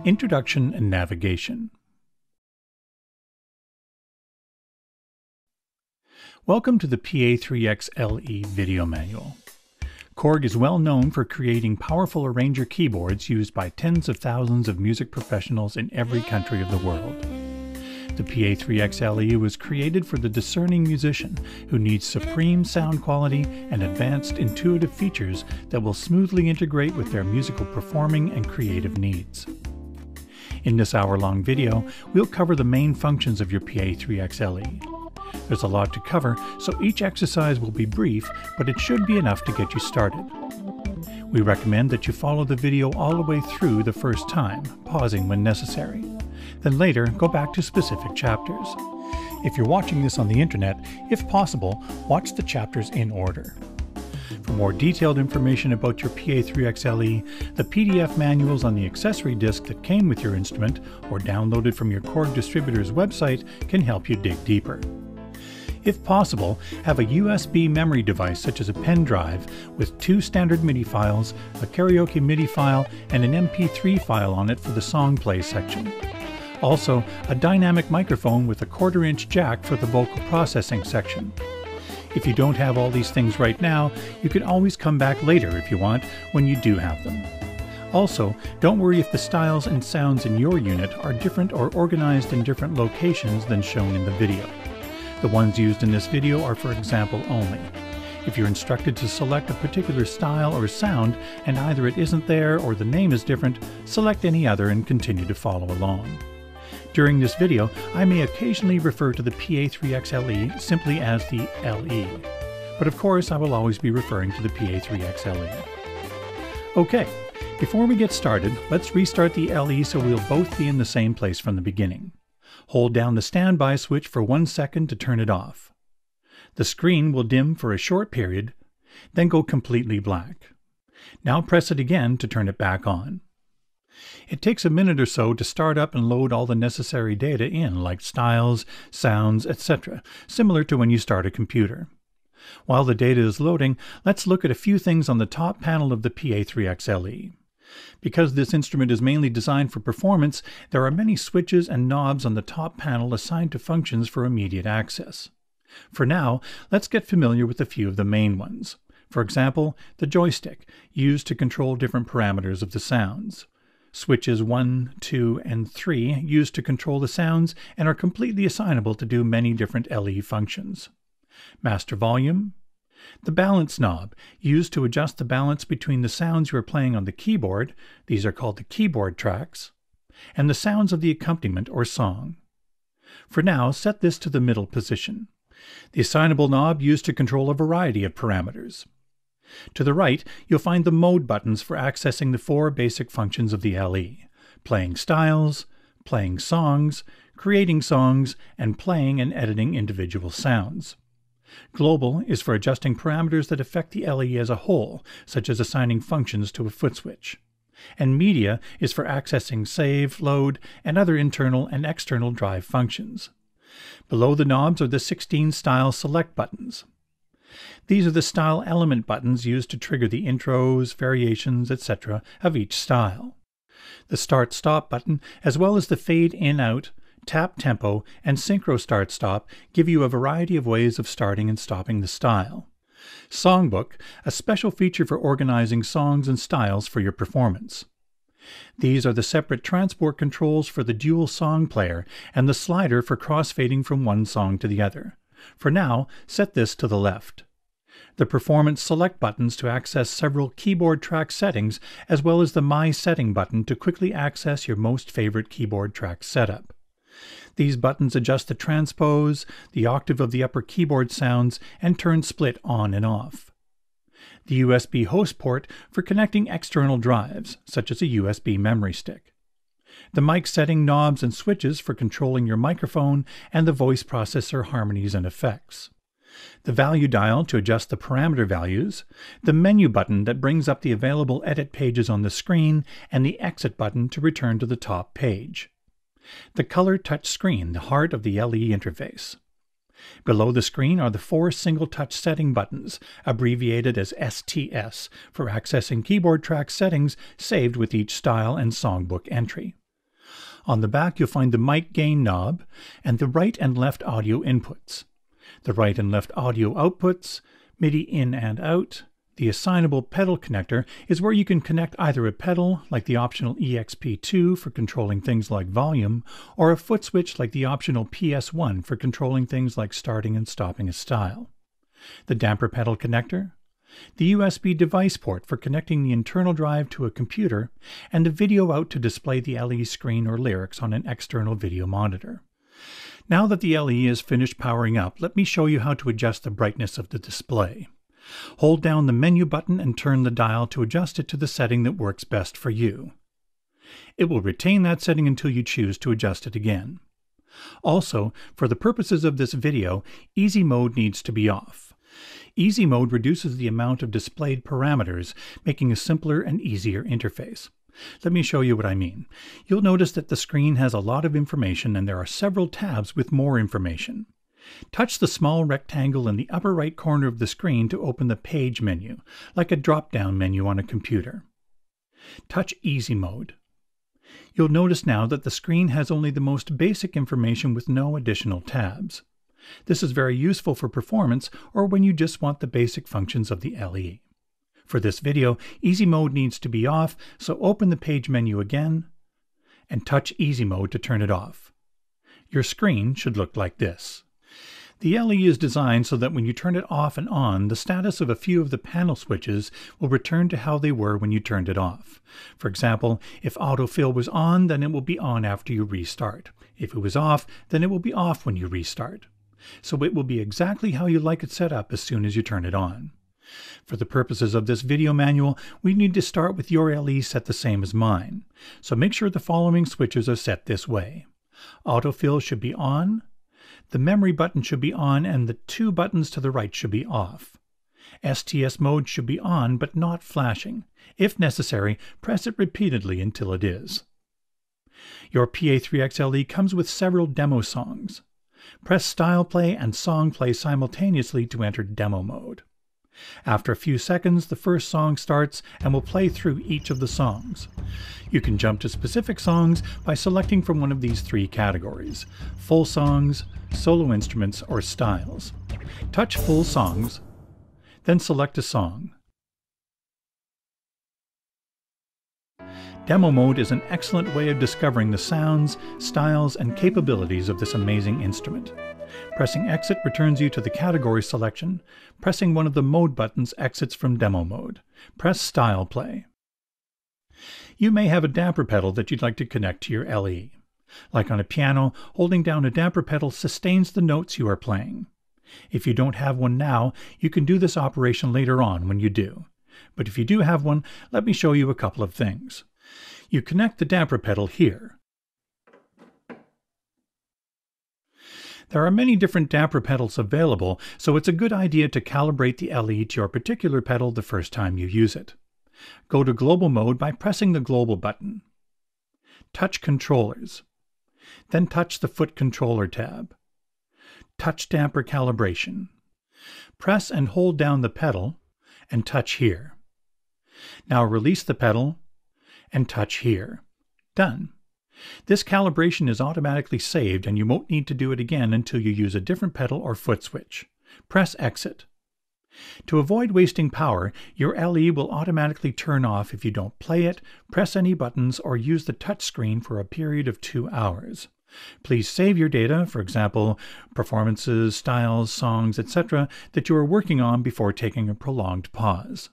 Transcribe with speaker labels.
Speaker 1: Introduction and Navigation. Welcome to the Pa3XLe video manual. KORG is well known for creating powerful arranger keyboards used by tens of thousands of music professionals in every country of the world. The Pa3XLe was created for the discerning musician who needs supreme sound quality and advanced intuitive features that will smoothly integrate with their musical performing and creative needs. In this hour-long video, we'll cover the main functions of your Pa3XLe. There's a lot to cover, so each exercise will be brief, but it should be enough to get you started. We recommend that you follow the video all the way through the first time, pausing when necessary. Then later, go back to specific chapters. If you're watching this on the internet, if possible, watch the chapters in order. For more detailed information about your Pa3XLe, the PDF manuals on the accessory disc that came with your instrument or downloaded from your KORG distributor's website can help you dig deeper. If possible, have a USB memory device such as a pen drive with 2 standard MIDI files, a karaoke MIDI file, and an MP3 file on it for the song play section. Also, a dynamic microphone with a 1/4-inch jack for the vocal processing section. If you don't have all these things right now, you can always come back later if you want, when you do have them. Also, don't worry if the styles and sounds in your unit are different or organized in different locations than shown in the video. The ones used in this video are for example only. If you're instructed to select a particular style or sound and either it isn't there or the name is different, select any other and continue to follow along. During this video, I may occasionally refer to the Pa3XLe simply as the LE, but of course I will always be referring to the Pa3XLe. Okay, before we get started, let's restart the LE so we'll both be in the same place from the beginning. Hold down the standby switch for 1 second to turn it off. The screen will dim for a short period, then go completely black. Now press it again to turn it back on. It takes a minute or so to start up and load all the necessary data in, like styles, sounds, etc., similar to when you start a computer. While the data is loading, let's look at a few things on the top panel of the Pa3XLe. Because this instrument is mainly designed for performance, there are many switches and knobs on the top panel assigned to functions for immediate access. For now, let's get familiar with a few of the main ones. For example, the joystick, used to control different parameters of the sounds. Switches 1, 2, and 3 used to control the sounds and are completely assignable to do many different LE functions. Master volume. The balance knob, used to adjust the balance between the sounds you are playing on the keyboard, these are called the keyboard tracks, and the sounds of the accompaniment or song. For now, set this to the middle position. The assignable knob used to control a variety of parameters. To the right, you'll find the mode buttons for accessing the 4 basic functions of the LE: playing styles, playing songs, creating songs, and playing and editing individual sounds. Global is for adjusting parameters that affect the LE as a whole, such as assigning functions to a foot switch. And Media is for accessing save, load, and other internal and external drive functions. Below the knobs are the 16 style select buttons. These are the style element buttons used to trigger the intros, variations, etc. of each style. The start-stop button, as well as the fade in-out, tap tempo, and synchro start-stop give you a variety of ways of starting and stopping the style. Songbook, a special feature for organizing songs and styles for your performance. These are the separate transport controls for the dual song player and the slider for crossfading from one song to the other. For now, set this to the left. The performance select buttons to access several keyboard track settings, as well as the My Setting button to quickly access your most favorite keyboard track setup. These buttons adjust the transpose, the octave of the upper keyboard sounds, and turn split on and off. The USB host port for connecting external drives, such as a USB memory stick. The mic setting knobs and switches for controlling your microphone and the voice processor harmonies and effects. The value dial to adjust the parameter values, the menu button that brings up the available edit pages on the screen, and the exit button to return to the top page. The color touch screen, the heart of the LE interface. Below the screen are the 4 single-touch setting buttons, abbreviated as STS, for accessing keyboard track settings saved with each style and songbook entry. On the back, you'll find the mic gain knob and the right and left audio inputs, the right and left audio outputs, MIDI in and out. The assignable pedal connector is where you can connect either a pedal, like the optional EXP2 for controlling things like volume, or a foot switch like the optional PS1 for controlling things like starting and stopping a style. The damper pedal connector, the USB device port for connecting the internal drive to a computer, and the video out to display the LE screen or lyrics on an external video monitor. Now that the LE is finished powering up, let me show you how to adjust the brightness of the display. Hold down the menu button and turn the dial to adjust it to the setting that works best for you. It will retain that setting until you choose to adjust it again. Also, for the purposes of this video, Easy Mode needs to be off. Easy Mode reduces the amount of displayed parameters, making a simpler and easier interface. Let me show you what I mean. You'll notice that the screen has a lot of information and there are several tabs with more information. Touch the small rectangle in the upper right corner of the screen to open the Page menu, like a drop-down menu on a computer. Touch Easy Mode. You'll notice now that the screen has only the most basic information with no additional tabs. This is very useful for performance or when you just want the basic functions of the LE. For this video, Easy Mode needs to be off, so open the Page menu again and touch Easy Mode to turn it off. Your screen should look like this. The LE is designed so that when you turn it off and on, the status of a few of the panel switches will return to how they were when you turned it off. For example, if autofill was on, then it will be on after you restart. If it was off, then it will be off when you restart. So it will be exactly how you like it set up as soon as you turn it on. For the purposes of this video manual, we need to start with your LE set the same as mine. So make sure the following switches are set this way. Autofill should be on. The memory button should be on and the two buttons to the right should be off. STS mode should be on but not flashing. If necessary, press it repeatedly until it is. Your Pa3XLe comes with several demo songs. Press Style Play and Song Play simultaneously to enter demo mode. After a few seconds, the first song starts and will play through each of the songs. You can jump to specific songs by selecting from one of these three categories: full songs, solo instruments, or styles. Touch Full Songs, then select a song. Demo mode is an excellent way of discovering the sounds, styles, and capabilities of this amazing instrument. Pressing Exit returns you to the category selection. Pressing one of the mode buttons exits from demo mode. Press Style Play. You may have a damper pedal that you'd like to connect to your LE. Like on a piano, holding down a damper pedal sustains the notes you are playing. If you don't have one now, you can do this operation later on when you do. But if you do have one, let me show you a couple of things. You connect the damper pedal here. There are many different damper pedals available, so it's a good idea to calibrate the LE to your particular pedal the first time you use it. Go to Global Mode by pressing the Global button. Touch Controllers. Then touch the Foot Controller tab. Touch Damper Calibration. Press and hold down the pedal and touch here. Now release the pedal and touch here. Done. This calibration is automatically saved and you won't need to do it again until you use a different pedal or foot switch. Press Exit. To avoid wasting power, your LE will automatically turn off if you don't play it, press any buttons, or use the touch screen for a period of 2 hours. Please save your data, for example, performances, styles, songs, etc., that you are working on before taking a prolonged pause.